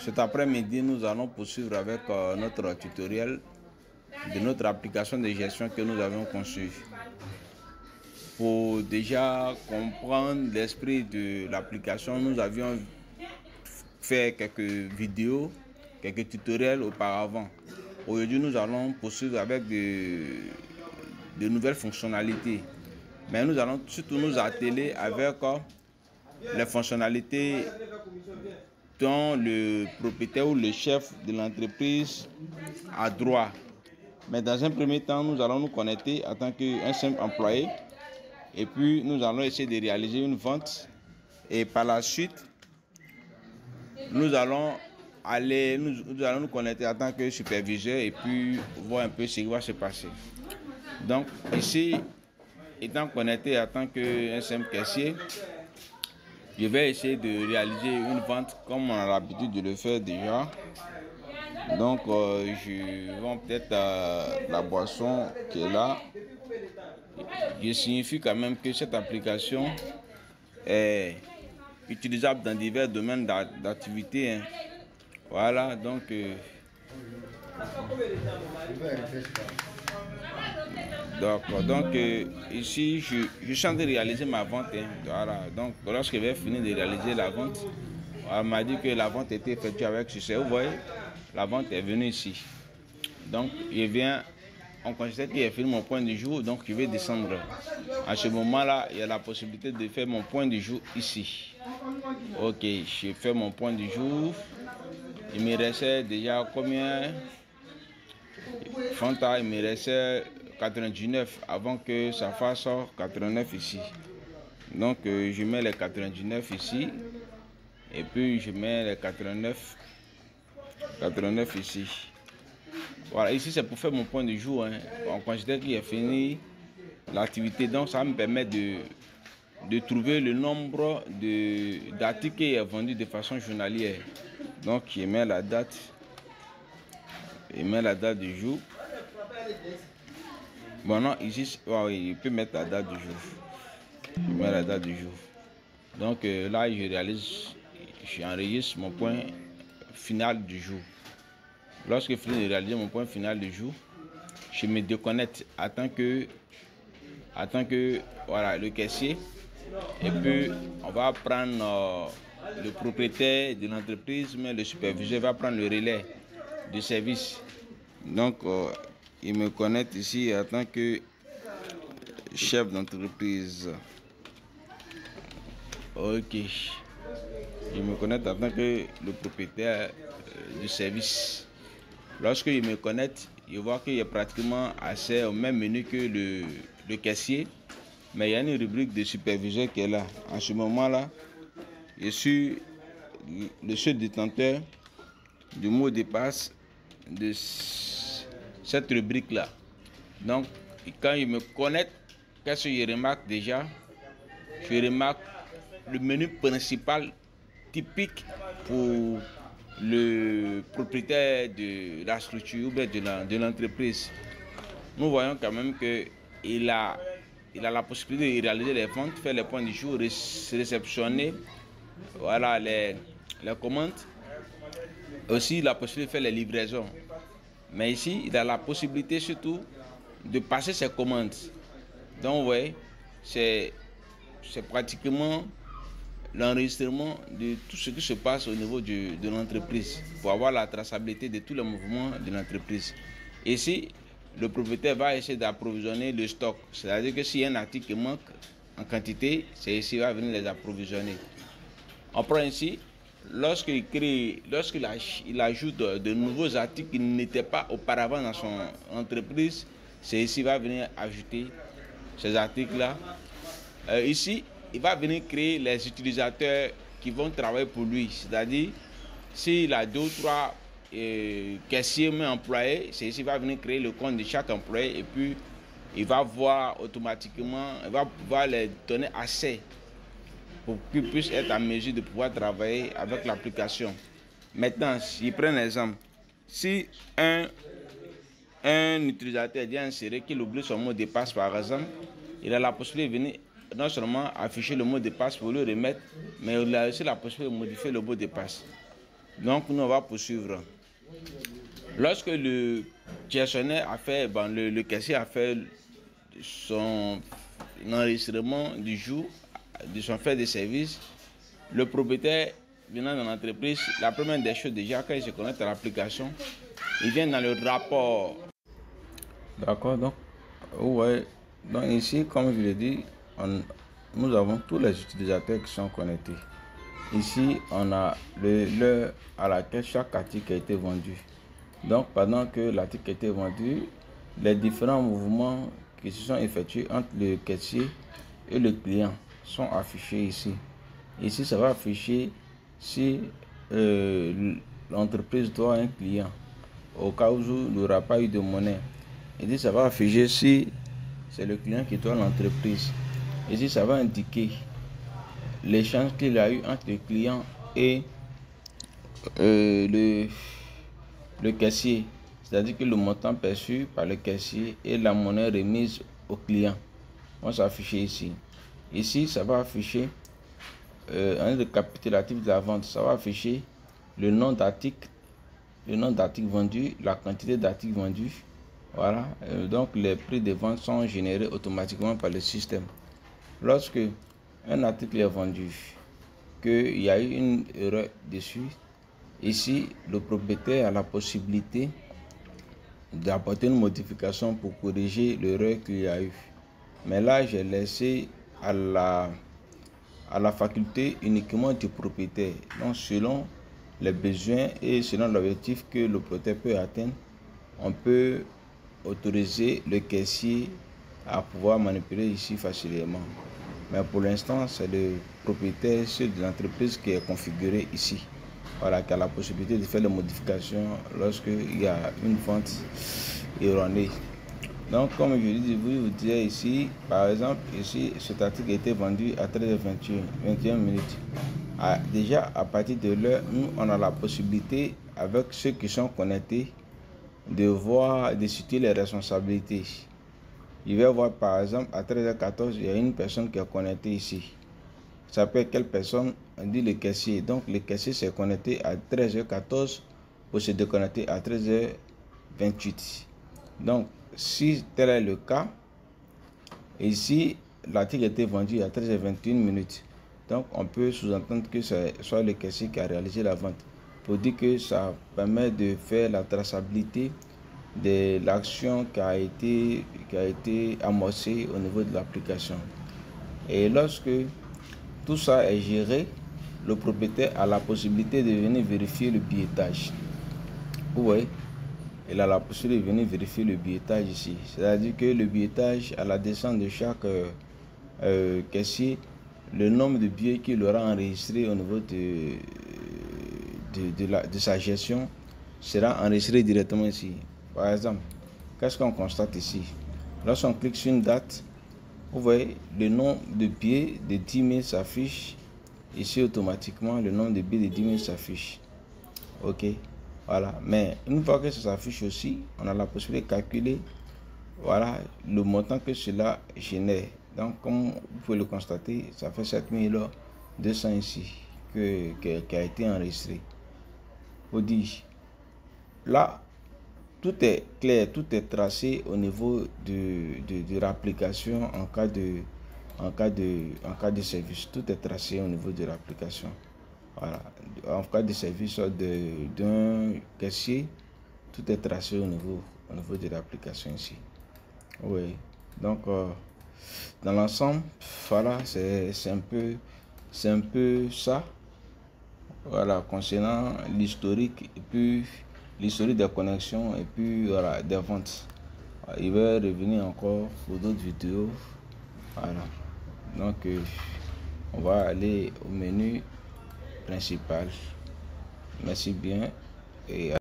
Cet après-midi, nous allons poursuivre avec notre tutoriel de notre application de gestion que nous avons conçue. Pour déjà comprendre l'esprit de l'application, nous avions fait quelques vidéos, quelques tutoriels auparavant. Aujourd'hui, nous allons poursuivre avec de nouvelles fonctionnalités. Mais nous allons surtout nous atteler avec les fonctionnalités dont le propriétaire ou le chef de l'entreprise a droit. Mais dans un premier temps, nous allons nous connecter en tant qu'un simple employé. Et puis, nous allons essayer de réaliser une vente. Et par la suite, nous allons nous connecter en tant que superviseur et puis voir un peu ce qui va se passer. Donc, ici, étant connecté en tant qu'un simple caissier, je vais essayer de réaliser une vente comme on a l'habitude de le faire déjà. Donc, je vends peut-être la boisson qui est là. Je signifie quand même que cette application est utilisable dans divers domaines d'activité. Hein. Voilà, donc... D'accord, donc ici je suis en train de réaliser ma vente. Hein. Voilà, donc lorsque je vais finir de réaliser la vente, on m'a dit que la vente était effectuée avec succès. Vous voyez, la vente est venue ici. Donc je viens, on considère qu'il est fini mon point du jour, donc je vais descendre. À ce moment-là, il y a la possibilité de faire mon point du jour ici. Ok, je fais mon point du jour. Il me restait déjà combien? Fanta, il me restait 99 avant que ça fasse 89 ici. Donc je mets les 99 ici. Et puis je mets les 89 ici. Voilà, ici c'est pour faire mon point du jour. Hein. On considère qu'il est fini l'activité. Donc ça me permet de trouver le nombre d'articles qui est vendu de façon journalière. Donc je mets la date. Je mets la date du jour. Bon non, ici, il peut mettre la date du jour. Je mets la date du jour. Donc là, j'enregistre mon point final du jour. Lorsque je finis de réaliser mon point final du jour, je me déconnecte en tant que voilà, le caissier. Et puis, on va prendre le propriétaire de l'entreprise, mais le superviseur va prendre le relais de service. Donc, il me connecte ici en tant que chef d'entreprise. Ok. Il me connecte en tant que le propriétaire du service. Lorsque il me connecte, je vois qu'il y a pratiquement accès au même menu que le caissier. Mais il y a une rubrique de superviseur qui est là. En ce moment-là, je suis le seul détenteur du mot de passe de cette rubrique-là. Donc, quand je me connecte, qu'est-ce que je remarque déjà? Je remarque le menu principal typique pour le propriétaire de la structure ou de l'entreprise. Nous voyons quand même qu'il a la possibilité de réaliser les ventes, faire les points du jour, réceptionner voilà, les commandes. Aussi la possibilité de faire les livraisons. Mais ici, il a la possibilité surtout de passer ses commandes. Donc, vous voyez, c'est pratiquement l'enregistrement de tout ce qui se passe au niveau de l'entreprise pour avoir la traçabilité de tous les mouvements de l'entreprise. Ici, le propriétaire va essayer d'approvisionner le stock. C'est-à-dire que s'il y a un article qui manque en quantité, c'est ici qu'il va venir les approvisionner. On prend ici, lorsqu'il ajoute de nouveaux articles qui n'étaient pas auparavant dans son entreprise, c'est ici qu'il va venir ajouter ces articles-là. Ici, il va venir créer les utilisateurs qui vont travailler pour lui. C'est-à-dire, s'il a 2 ou 3 caissiers mais employés, c'est ici qu'il va venir créer le compte de chaque employé et puis il va voir automatiquement, il va pouvoir les donner accès pour qu'ils puissent être en mesure de pouvoir travailler avec l'application. Maintenant, si je prends un exemple, si un utilisateur vient insérer qu'il oublie son mot de passe par exemple, il a la possibilité de venir non seulement afficher le mot de passe pour le remettre, mais il a aussi la possibilité de modifier le mot de passe. Donc, nous, on va poursuivre. Lorsque le gestionnaire a fait, le caissier a fait son enregistrement du jour, de son fait de service, le propriétaire venant dans l'entreprise, la première des choses déjà, quand il se connecte à l'application, il vient dans le rapport. D'accord, donc, ouais. Donc ici, comme je l'ai dit, nous avons tous les utilisateurs qui sont connectés. Ici, on a l'heure à laquelle chaque article a été vendu. Donc, pendant que l'article a été vendu, les différents mouvements qui se sont effectués entre le caissier et le client sont affichés ici. Ici, ça va afficher si l'entreprise doit un client, au cas où il n'aura pas eu de monnaie. Ici, ça va afficher si c'est le client qui doit l'entreprise. Ici, ça va indiquer l'échange qu'il a eu entre le client et le caissier. C'est-à-dire que le montant perçu par le caissier et la monnaie remise au client vont s'afficher ici. Ici, ça va afficher un récapitulatif de la vente. Ça va afficher le nom d'article vendu, la quantité d'articles vendus. Voilà, donc les prix de vente sont générés automatiquement par le système. Lorsque un article est vendu, qu'il y a eu une erreur dessus, ici le propriétaire a la possibilité d'apporter une modification pour corriger l'erreur qu'il y a eu. Mais là, j'ai laissé à la faculté uniquement du propriétaire. Donc selon les besoins et selon l'objectif que le propriétaire peut atteindre, on peut autoriser le caissier à pouvoir manipuler ici facilement. Mais pour l'instant, c'est le propriétaire de l'entreprise qui est configuré ici. Voilà, qui a la possibilité de faire les modifications lorsqu'il y a une vente erronée. Donc, comme je vous disais ici, par exemple, ici, cet article a été vendu à 13h21 minutes. Déjà, à partir de l'heure, nous, on a la possibilité, avec ceux qui sont connectés, de citer les responsabilités. Je vais voir par exemple à 13h14, il y a une personne qui est connectée ici. Ça peut être quelle personne? On dit le caissier. Donc le caissier s'est connecté à 13h14 pour se déconnecter à 13h28. Donc si tel est le cas, ici l'article a été vendu à 13h21 minutes. Donc on peut sous-entendre que ce soit le caissier qui a réalisé la vente. Pour dire que ça permet de faire la traçabilité de l'action qui a été amorcée au niveau de l'application. Et lorsque tout ça est géré, le propriétaire a la possibilité de venir vérifier le billettage. Oui, il a la possibilité de venir vérifier le billettage ici. C'est-à-dire que le billettage, à la descente de chaque caissier, le nombre de billets qu'il aura enregistré au niveau de sa gestion sera enregistré directement ici. Par exemple, qu'est-ce qu'on constate ici? Lorsqu'on clique sur une date, vous voyez le nombre de billets de 10 000 s'affiche. Ici, automatiquement, le nombre de billets de 10 000 s'affiche. Ok, voilà. Mais une fois que ça s'affiche aussi, on a la possibilité de calculer, voilà, le montant que cela génère. Donc, comme vous pouvez le constater, ça fait 7200 ici qui a été enregistré. Vous dites, là, tout est clair, tout est tracé au niveau de l'application en cas de service. Tout est tracé au niveau de l'application. Voilà. En cas de service d'un caissier, tout est tracé au niveau de l'application ici. Oui. Donc, dans l'ensemble, voilà, c'est un peu ça. Voilà, concernant l'historique et puis l'historique des connexions et puis voilà, des ventes. Il va revenir encore pour d'autres vidéos. Voilà. Donc on va aller au menu principal. Merci bien et